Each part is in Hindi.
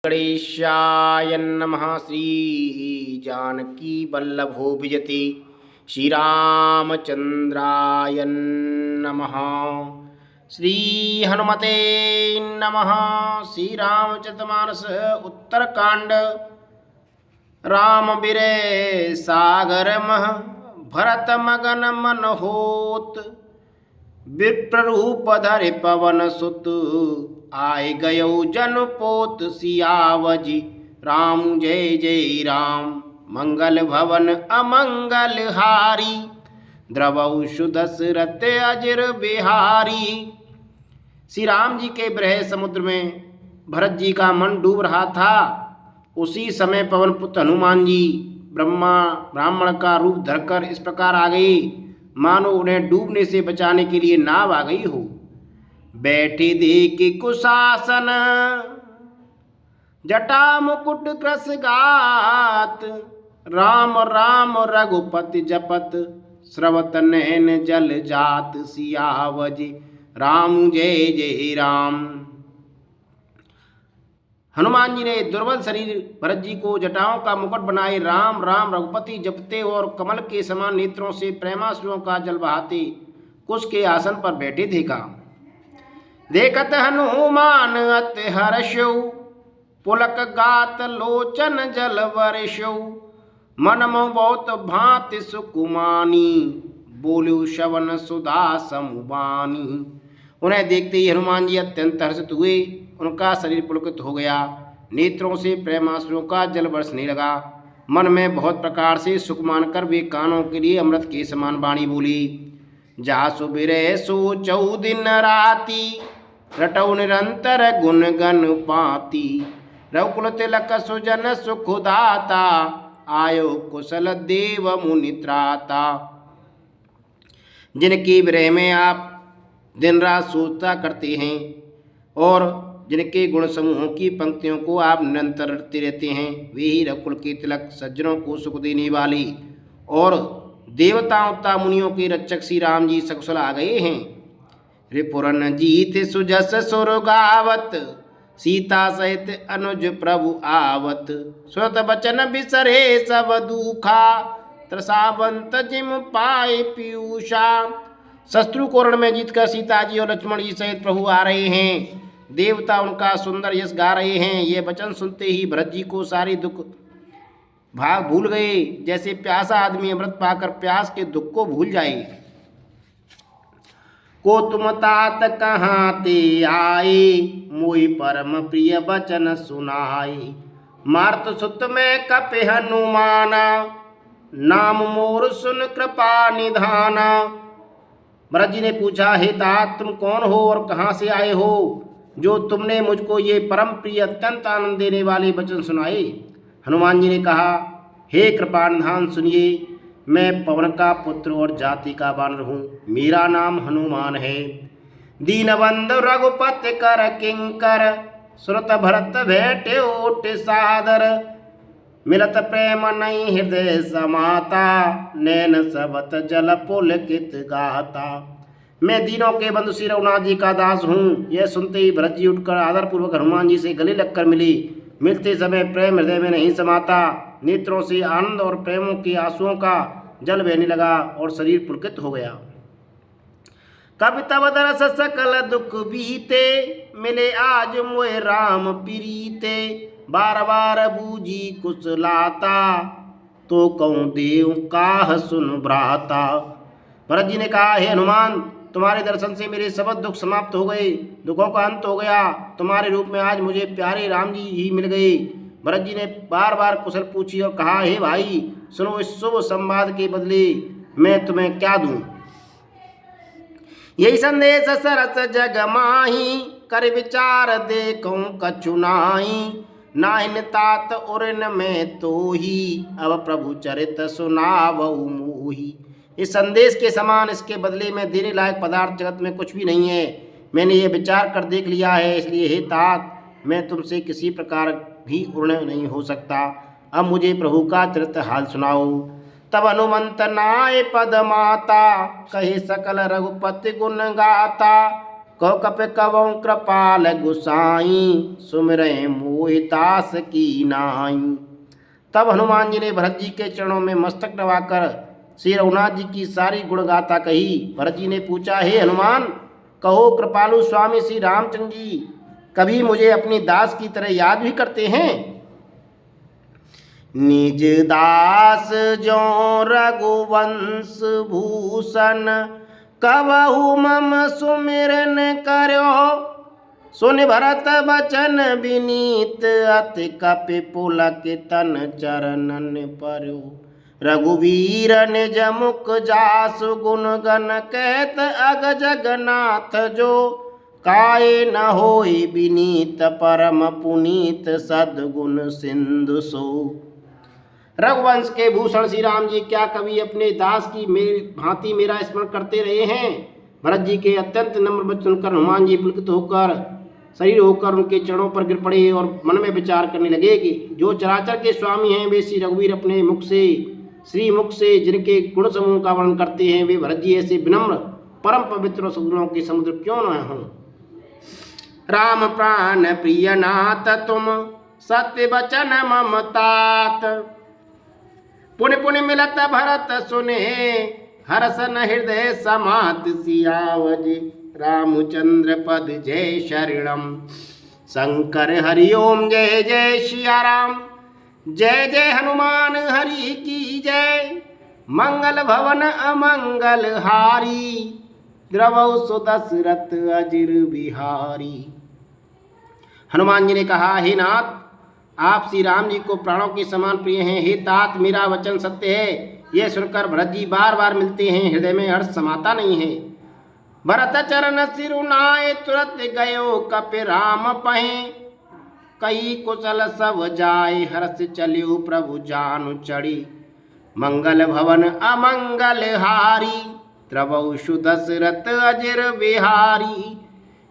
गणेशाय नमः। श्री जानकी वल्लभो विजयते श्रीरामचंद्राय नमः। श्री हनुमते नमः। श्री रामचरितमानस उत्तरकांड। राम बिरे सागर मह भरत मगन मन होत, विप्ररूप धरि पवन सुत, आय गयो जन पोत सियावजी राम जय जय राम। मंगल भवन अमंगल हारी, द्रवौ सुदशरथ अजर बिहारी। श्री राम जी के विरह समुद्र में भरत जी का मन डूब रहा था। उसी समय पवन पुत्र हनुमान जी ब्राह्मण का रूप धरकर इस प्रकार आ गए मानो उन्हें डूबने से बचाने के लिए नाव आ गई हो। बैठे देख कुशासन, जटा मुकुट कृस गात, राम राम रघुपति जपत, स्रवत नैन जल जात, सियावज राम जय जय राम। हनुमान जी ने दुर्बल शरीर भरत जी को जटाओं का मुकुट बनाए राम राम रघुपति जपते और कमल के समान नेत्रों से प्रेमाश्रुओं का जल बहाते कुश के आसन पर बैठे देखा। देखत हनुमान अति हर्षौ, पुलक गात लोचन जल वर्षौ, मन मोह बहुत भांति सुकुमानी, बोलु श्रवण सुधा समुबानी। उन्हें देखते ही हनुमान जी अत्यंत हर्षित हुए। उनका शरीर पुलकित हो गया, नेत्रों से प्रेमाश्रुओं का जल बरसने लगा। मन में बहुत प्रकार से सुख मानकर वे कानों के लिए अमृत के समान वाणी बोली। जासु बिरह सोचौ दिन राति, रटौ निरंतर गुण गण पाती, रघुकुल तिलक सुजन सुखदाता, आयो कुशल देव मुनि त्राता। जिनके विरह में आप दिन रात सोचता करते हैं और जिनके गुण समूहों की पंक्तियों को आप निरंतर रटते रहते हैं, वे ही रघुकुल के तिलक सज्जनों को सुख देने वाली और देवताओं मुनियों के रक्षक श्री राम जी सकुशल आ गए हैं। रिपुरन जीत सुजस सुर गावत, सीता सहित अनुज प्रभु आवत, सुरत बचन बिसरे सब दुखा, त्रसावंत जिम पाए पीयूषा। शत्रु को रण में जीतकर सीता जी और लक्ष्मण जी सहित प्रभु आ रहे हैं। देवता उनका सुंदर यश गा रहे हैं। ये वचन सुनते ही भरत जी को सारी दुख भाग भूल गए, जैसे प्यासा आदमी अमृत पाकर प्यास के दुख को भूल जाए। को तुम तात कहाँ ते आए, मोहि परम प्रिय वचन सुनाए, मार्त सुत में कपि हनुमाना, नाम मोर सुन कृपा निधाना। भरत जी ने पूछा, हे तात तुम कौन हो और कहाँ से आए हो, जो तुमने मुझको ये परम प्रिय अत्यंत आनंद देने वाले वचन सुनाए। हनुमान जी ने कहा, हे कृपानिधान सुनिए, मैं पवन का पुत्र और जाति का वानर हूँ। मेरा नाम हनुमान है। दीनबंधु रघुपति कर किंकर, सुरत भरत भेटे ओट सादर, मिलत प्रेम नहीं हृदय समाता, नैन सबत जल पुलकित गाता। मैं दीनों के बंधु श्री रघुनाथ जी का दास हूँ। यह सुनते ही भरत जी उठकर आदरपूर्वक हनुमान जी से गले लगकर मिली। मिलते समय प्रेम हृदय में नहीं समाता, नेत्रों से आनंद और प्रेमों के आंसुओं का जल बहने लगा और शरीर पुलकित हो गया। कभी तब दरस सकल दुख बीते, मिले आज मोह राम प्रीते, बार बार बूझी कुशलाता, तो कहूँ देव काह सुन भ्राता। भरत जी ने कहा, हे हनुमान तुम्हारे दर्शन से मेरे सब दुख समाप्त हो गए, दुखों का अंत हो गया। तुम्हारे रूप में आज मुझे प्यारे राम जी ही मिल गए। भरत जी ने बार बार कुशल पूछी और कहा, हे भाई सुनो, इस शुभ संवाद के बदले मैं तुम्हें क्या दूं। यही संदेश सरस जग माही, कर विचार देखूं कछु नाही, नाहिन तात उरन में तो ही, अब प्रभु चरित सुनावऊ मोही। इस संदेश के समान इसके बदले में देने लायक पदार्थ जगत में कुछ भी नहीं है। मैंने ये विचार कर देख लिया है, इसलिए हे तात मैं तुमसे किसी प्रकार भी ऋणी नहीं हो सकता। अब मुझे प्रभु का चरित्र हाल सुनाओ। तब हनुमंत नाय पद माता, कहे सकल रघुपति गुण गाता, कहो कप कवों कृपाल गुसाई सुमिरै मोहितास की नाई। तब हनुमान जी ने भरत जी के चरणों में मस्तक दबाकर श्री रघुनाथ जी की सारी गुणगाथा कही। भरत जी ने पूछा, हे हनुमान, कहो कृपालु स्वामी श्री रामचंद्र जी कभी मुझे अपनी दास की तरह याद भी करते हैं? निज दास जो रघुवंश भूषण कबहु मम सुमिरन कर्यो। सुन भरत बचन विनीत अति कपि पुलक तन चरणन पर्यो। रघुवीर निज मुख जासु गुण गण कहत अग जगन्नाथ जो। काये न होई विनीत परम पुनीत सद्गुण सिंधु सो। रघुवंश के भूषण श्री राम जी क्या कभी अपने दास की भांति मेरा स्मरण करते रहे हैं? भरत जी के अत्यंत नम्र वचन सुनकर हनुमान जी पुलकित होकर शरीर होकर उनके चरणों पर गिर पड़े और मन में विचार करने लगे कि जो चराचर के स्वामी हैं वे श्री रघुवीर अपने मुख से श्री मुख से जिनके गुण समूह का वर्णन करते हैं, वे भरत जी ऐसे विनम्र परम पवित्र सद्गुणों के समुद्र क्यों न हों। राम प्राण प्रिय नाथ तुम सत्य वचन ममतात। पुण्य पुण्य मिलत भरत सुने हरसन हृदय समात। सियावज रामचंद्र पद जय शरणम। शंकर हरिओम जय जय सिया राम। जय जय हनुमान हरि की जय। मंगल भवन अमंगल हारी द्रवौ सुदशरथ अजिर बिहारी। हनुमान जी ने कहा, हे नाथ, आप श्री राम जी को प्राणों के समान प्रिय हैं। हे तात, मेरा वचन सत्य है। यह सुनकर भरत जी बार बार मिलते हैं, हृदय में हर्ष समाता नहीं है। भरत चरण सिरुनाए तुरत गयो कपि राम पहे। कई कुशल सब जाय हर्ष चलियो प्रभु जानु चढ़ी। मंगल भवन अमंगल हारी द्रवौ सुदशरथ अजिर बिहारी।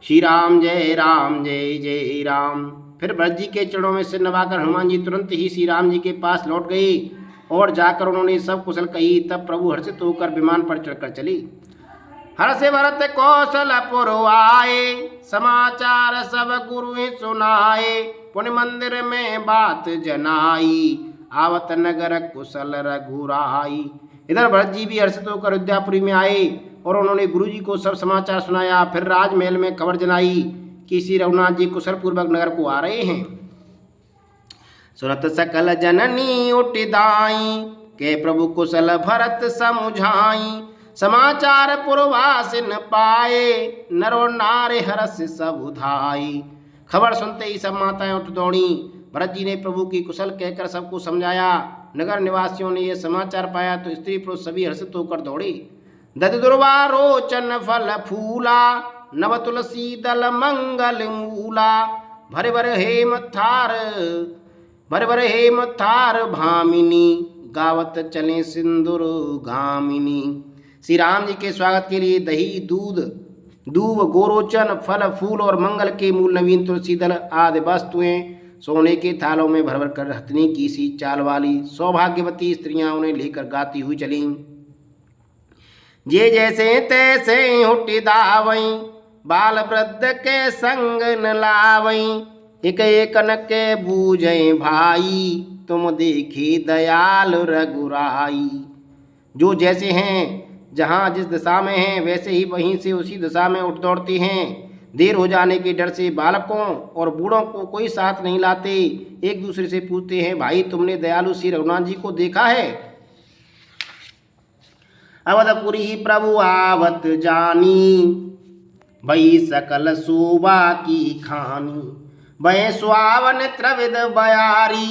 श्री राम जय जय राम। फिर भरत जी के चरणों में सिर नवाकर हनुमान जी तुरंत ही श्री राम जी के पास लौट गए और जाकर उन्होंने सब कुशल कही। तब प्रभु हर्षित होकर विमान पर चढ़कर चली। हर्ष भरत कौशलपुर आए समाचार सब गुरु ही सुनाए। पुण्य मंदिर में बात जनाई आवत नगर कुशल रघुराई। इधर भरत जी भी हर्षित होकर अयोध्यापुरी में आए और उन्होंने गुरु जी को सब समाचार सुनाया। फिर राजमहल में खबर जनाई कि श्री रघुनाथ जी कुशल पूर्वक नगर को आ रहे हैं। सुरत सकल जननी उठिदाई के प्रभु कुशल भरत समुझाई। समाचार पुरवासिन पाए नरो नारे हर्ष सब उधाई। खबर सुनते ही सब माताएं उठ दौड़ी। भरत जी ने प्रभु की कुशल कहकर सबको समझाया। नगर निवासियों ने यह समाचार पाया तो स्त्री पुरुष सभी हर्षित होकर दौड़े। दधि दुर्वा रोचन फल फूला नव तुलसी दल मंगल मूला। भरे भरे हेम थार भामिनी गावत चले सिंदूर गामिनी। श्री राम जी के स्वागत के लिए दही दूब गोरोचन फल फूल और मंगल के मूल नवीन तुलसी दल आदि वस्तुएं सोने के थालों में भर भर कर हथनी की सी चाल वाली सौभाग्यवती स्त्रियां उन्हें लेकर गाती हुई चली। जे जैसे तैसे हुटी दावई बाल वृद्ध के संग न लावई। एक एक न के बूझे भाई तुम देखी दयाल रघुराई। जो जैसे हैं जहाँ जिस दिशा में हैं वैसे ही वहीं से उसी दिशा में उठ दौड़ते हैं। देर हो जाने के डर से बालकों और बूढ़ों को कोई साथ नहीं लाते। एक दूसरे से पूछते हैं, भाई तुमने दयालु श्री रघुनाथ जी को देखा है? अवधपुरी प्रभु आवत जानी भई सकल शोभा की खानी। भय स्वावन त्रिविध बयारी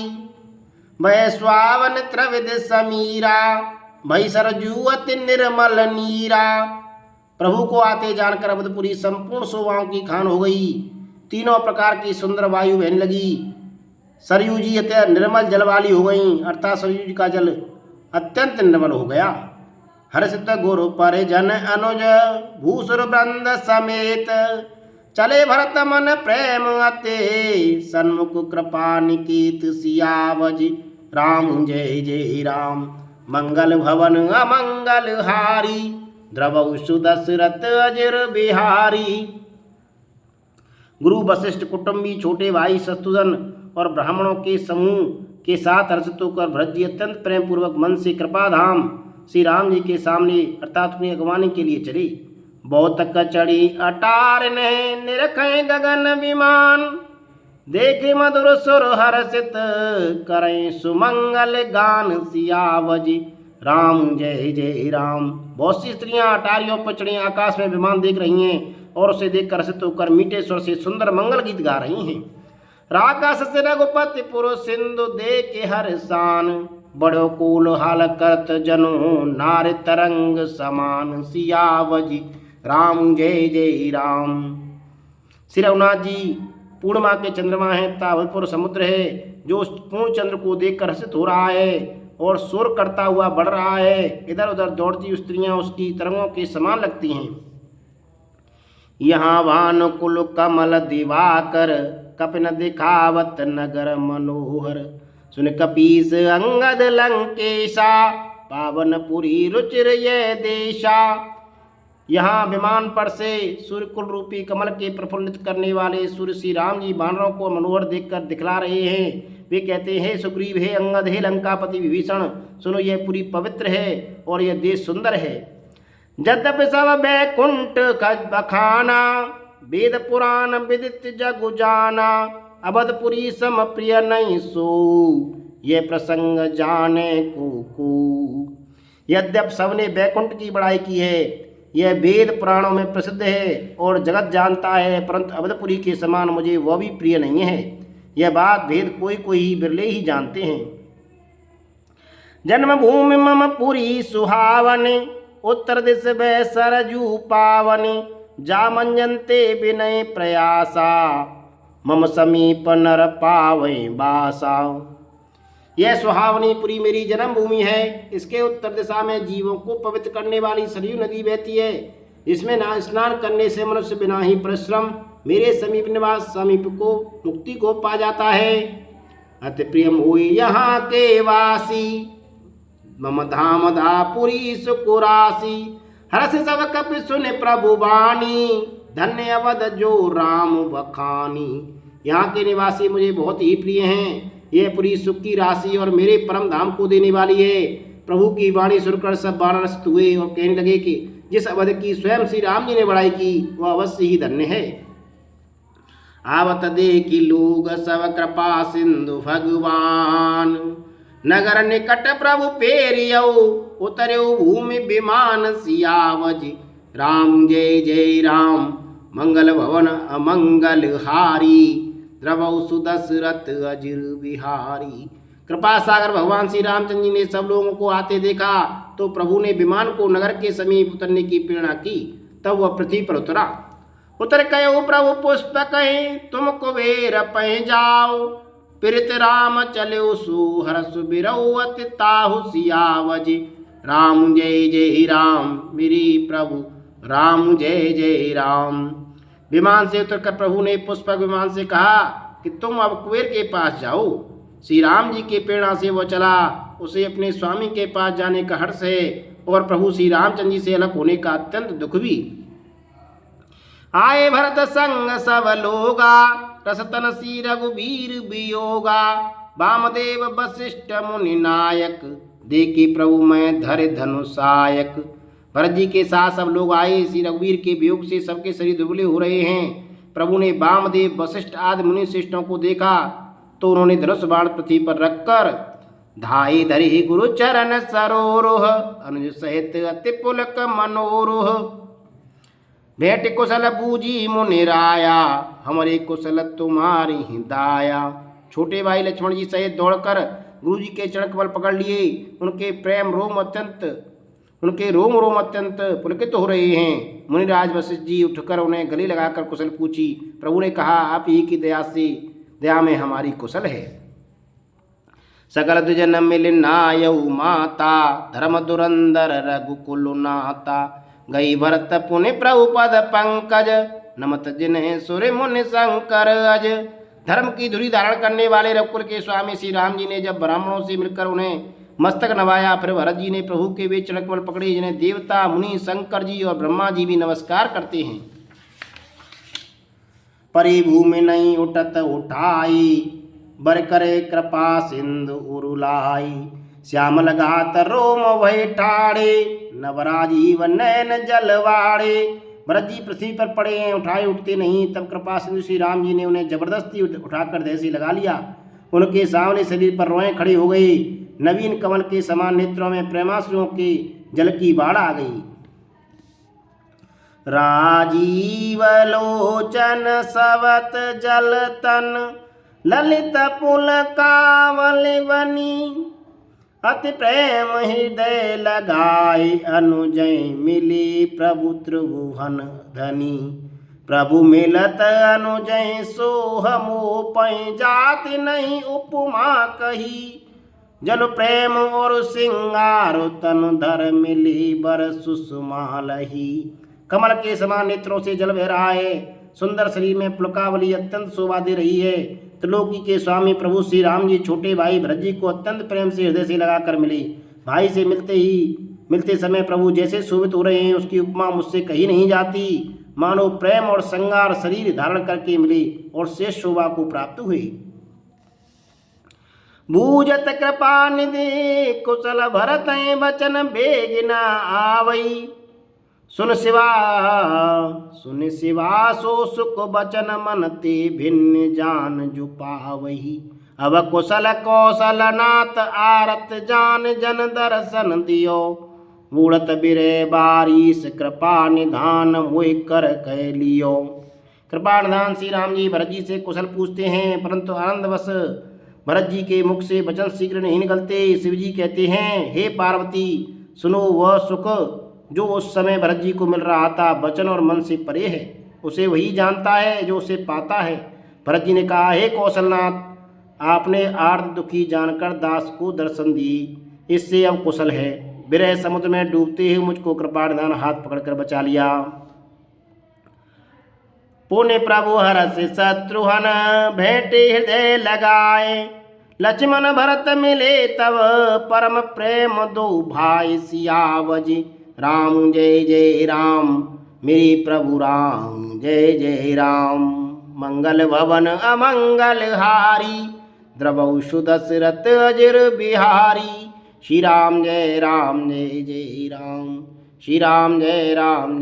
भय स्वावन त्रिविध समीरा। भई सरजूअति निर्मल नीरा। प्रभु को आते जानकर अवधपुरी संपूर्ण शोभाओं की खान हो गई। तीनों प्रकार की सुंदर वायु बहने लगी। सरयू जी अत्यंत निर्मल जल वाली हो गई, अर्थात सरयू जी का जल अत्यंत निर्मल हो गया। हर्षित गुरु परिजन अनुज भूसुर वृंद समेत। चले भरत मन प्रेम अते सन्मुख कृपा निकेत। सियावज राम जय जय राम। मंगल भवन अमंगल हारी द्रवौ सुदशरथ अजिर बिहारी। गुरु वशिष्ठ, कुटुंबी, छोटे भाई शत्रुघ्न और ब्राह्मणों के समूह के साथ हर्षित होकर भरत जी अत्यंत प्रेम पूर्वक मन से कृपाधाम श्री राम जी के सामने अर्थात उन्हें अगवानी के लिए चले। बहुत कचड़ी अटार ने निरखें गगन विमान, देखे मधुर सुर हर्षित करें सुमंगल गान सियावजी राम जय जय राम। बहुत सी स्त्रियां अटारियों पर चढ़ी आकाश में विमान देख रही हैं और उसे देखकर हर्षित होकर मीठे स्वर से सुंदर मंगल गीत गा रही हैं। राकाश से रघुपति पुर सिंधु दे के हर शान, बड़ो कूल हाल करत जनो नार तरंग समान सियावजी राम जय जय राम। श्री रघुनाथ जी पूर्णिमा के चंद्रमा है तथा अवधपुर समुद्र है जो पूर्ण चंद्र को देखकर हर्षित हो रहा है और शोर करता हुआ बढ़ रहा है। इधर उधर दौड़ती स्त्रियां उसकी तरंगों के समान लगती हैं। यहाँ भानुकुल कमल दिवाकर, कपिन दिखावत नगर मनोहर, सुन कपीस अंगद लंकेशा, पावनपुरी रुचिर ये देशा। यहाँ विमान पर से सूर्यकुल रूपी कमल के प्रफुल्लित करने वाले सूर्य श्री राम जी वानरों को मनोहर देखकर दिखला रहे हैं। वे कहते हैं, सुग्रीव, हे अंगद, हे लंकापति विभीषण, सुनो यह पूरी पवित्र है और यह देश सुंदर है। जद्यपि सब बैकुंठ बखाना, वेद पुराण विदित जगु जाना, अवधपुरी सम प्रिय नहीं सो, ये प्रसंग जाने को। यद्यप सबने बैकुंठ की बड़ाई की है, यह वेद पुराणों में प्रसिद्ध है और जगत जानता है, परंतु अवधपुरी के समान मुझे वह भी प्रिय नहीं है। यह बात भेद कोई कोई ही बिरले ही जानते हैं। जन्मभूमि मम पुरी सुहावन, उत्तर दिश बै सरजू पावन, जामंजनते विनय प्रयासा, मम समीप नर पावे बासा। यह सुहावनी पुरी मेरी जन्मभूमि है। इसके उत्तर दिशा में जीवों को पवित्र करने वाली सरयू नदी बहती है। इसमें स्नान करने से मनुष्य बिना ही परिश्रम मेरे समीप निवास समीप को मुक्ति को पा जाता है। अति प्रियम हुई यहाँ के वासी, मम धाम धापुरी सुकुरासी, हर्ष सब कपि सुने प्रभु वाणी, धन्य अवध जो राम बखानी। यहाँ के निवासी मुझे बहुत ही प्रिय हैं। यह पुरी सुख की राशि और मेरे परम धाम को देने वाली है। प्रभु की वाणी सुनकर सब वानरस्त हुए और कहने लगे कि जिस अवध की स्वयं श्री राम जी ने बड़ाई की वह अवश्य ही धन्य है। आवत देखी लोग सब कृपा सिंधु भगवान, नगर निकट प्रभु पेरियो, उतर्यो भूमि विमान सियावजी राम जय जय राम। मंगल भवन अमंगल हारी, द्रवौ सुदशरथ अजिर बिहारी। कृपा सागर भगवान श्री रामचंद्र जी ने सब लोगों को आते देखा तो प्रभु ने विमान को नगर के समीप उतरने की प्रेरणा की। तब वह पृथ्वी पर उतरा। उतर कहो प्रभु पुष्प कहीं, तुम कुबेर पह जाओ, प्रीत राम चलो सु हर्ष बिरौअति ताहु सियावजी राम जय जय राम। मेरी प्रभु राम जय जय राम। विमान से उतरकर प्रभु ने पुष्पक विमान से कहा कि तुम अब कुबेर के पास जाओ। श्री राम जी के प्रेरणा से वह चला। उसे अपने स्वामी के पास जाने का हर्ष है और प्रभु श्री रामचंद्र जी से अलग होने का अत्यंत दुख भी। आए भरत संग सब लोगा, रसतन सी रघुबीर वियोगा, वामदेव वशिष्ठ मुनि नायक, देखी प्रभु मैं धर धनुषायक। भरत जी के साथ सब लोग आए। श्री रघुवीर के वियोग से सबके शरीर दुबले हो रहे हैं। प्रभु ने वामदेव वशिष्ठ आदि मुनि श्रेष्ठों को देखा तो उन्होंने धनुष बाण पृथ्वी पर रखकर धाई धरी गुरु चरण सरोरोह, अनुज सहित अति पुलक मनोरोह। भेंट कुशल बूझी मुनि राया, हमारे कुशल तुम्हारी ही दाया। छोटे भाई लक्ष्मण जी सहित दौड़कर गुरु जी के चरण कमल पकड़ लिए। उनके रोम रोम अत्यंत पुलकित हो रहे हैं। मुनिराज वशिष्ठ जी उठकर उन्हें गले लगाकर कुशल पूछी। प्रभु ने कहा, आप ही की दया में हमारी कुशल है। सकल द्विजन मिल नायऊ माता, धर्म दुरंदर रघुकुल नाता। गई भरत पुनि प्रभु पद पंकज, नमत जिन्हें सुर मुनि शंकर अज। धर्म की धुरी धारण करने वाले रघुकुल के स्वामी श्री राम जी ने जब ब्राह्मणों से मिलकर उन्हें मस्तक नवाया, फिर भरत जी ने प्रभु के वे चरण कमल पकड़े जिन्हें देवता मुनि शंकर जी और ब्रह्मा जी भी नमस्कार करते हैं। परी भूमि नहीं उठत उठाई, बर करे कृपा सिंधु उरुलाई। श्यामल घात रोम भय ठाड़े, नवराजीव नैन जलवाड़े। भरत जी पृथ्वी पर पड़े हैं, उठाए उठते नहीं। तब कृपा सिंधु श्री राम जी ने उन्हें जबरदस्ती उठाकर देह से लगा लिया। उनके सामने शरीर पर रोएं खड़ी हो गई। नवीन कमल के समान नेत्रों में प्रेमाश्रुओं के जल की बाढ़ आ गई। राजीव लोचन सवत जल तन, ललित पुल कावल बनी। अति प्रेम हृदय लगाए, अनुजय मिली प्रभु त्रिभुवन धनी। प्रभु मिलत अनुजय सोहमो पै, जाति नहीं उपमा कही। जन प्रेम और सिंगार तन धर, मिली बर सुषमा लही। कमल के समान नेत्रों से जल बह रहा है। सुंदर शरीर में पुलकावली अत्यंत शोभा दे रही है। त्रिलोकी के स्वामी प्रभु श्री राम जी छोटे भाई भरत जी को अत्यंत प्रेम से हृदय से लगाकर मिले। भाई से मिलते समय प्रभु जैसे शोभित हो रहे हैं, उसकी उपमा मुझसे कही नहीं जाती। मानो प्रेम और श्रृंगार शरीर धारण करके मिले और शेष शोभा को प्राप्त हुए। भूजत कृपा निधि कुशल भरत बचन बेगिना आवई। सुन शिवा सो सुख बचन मन ते, भिन्न जान जो पावही। अब कुशल कौशल नाथ आरत, जान जन दर्शन दियो। बूढ़त बिरे बारिश कृपा निधान, मोहि कर कह लियो। कृपा निधान श्री राम जी भरत जी से कुशल पूछते हैं, परंतु आनंदवश भरत जी के मुख से वचन शीघ्र नहीं निकलते। शिव जी कहते हैं, हे पार्वती सुनो, वह सुख जो उस समय भरत जी को मिल रहा था वचन और मन से परे है। उसे वही जानता है जो उसे पाता है। भरत जी ने कहा, हे कौशलनाथ, आपने आर्त दुखी जानकर दास को दर्शन दी, इससे अब कुशल है। विरह समुद्र में डूबते हुए मुझको कृपा निधान हाथ पकड़कर बचा लिया। पुण्य प्रभु हरस शत्रुहन, भेंटे हृदय लगाए। लक्ष्मण भरत मिले तब, परम प्रेम दो भाई सियावज। राम जय जय राम, मेरे प्रभु राम जय जय राम। मंगल भवन अमंगल हारी, द्रवौ सुदशरथ अजर बिहारी। श्री राम जय जय राम, श्री राम जय राम।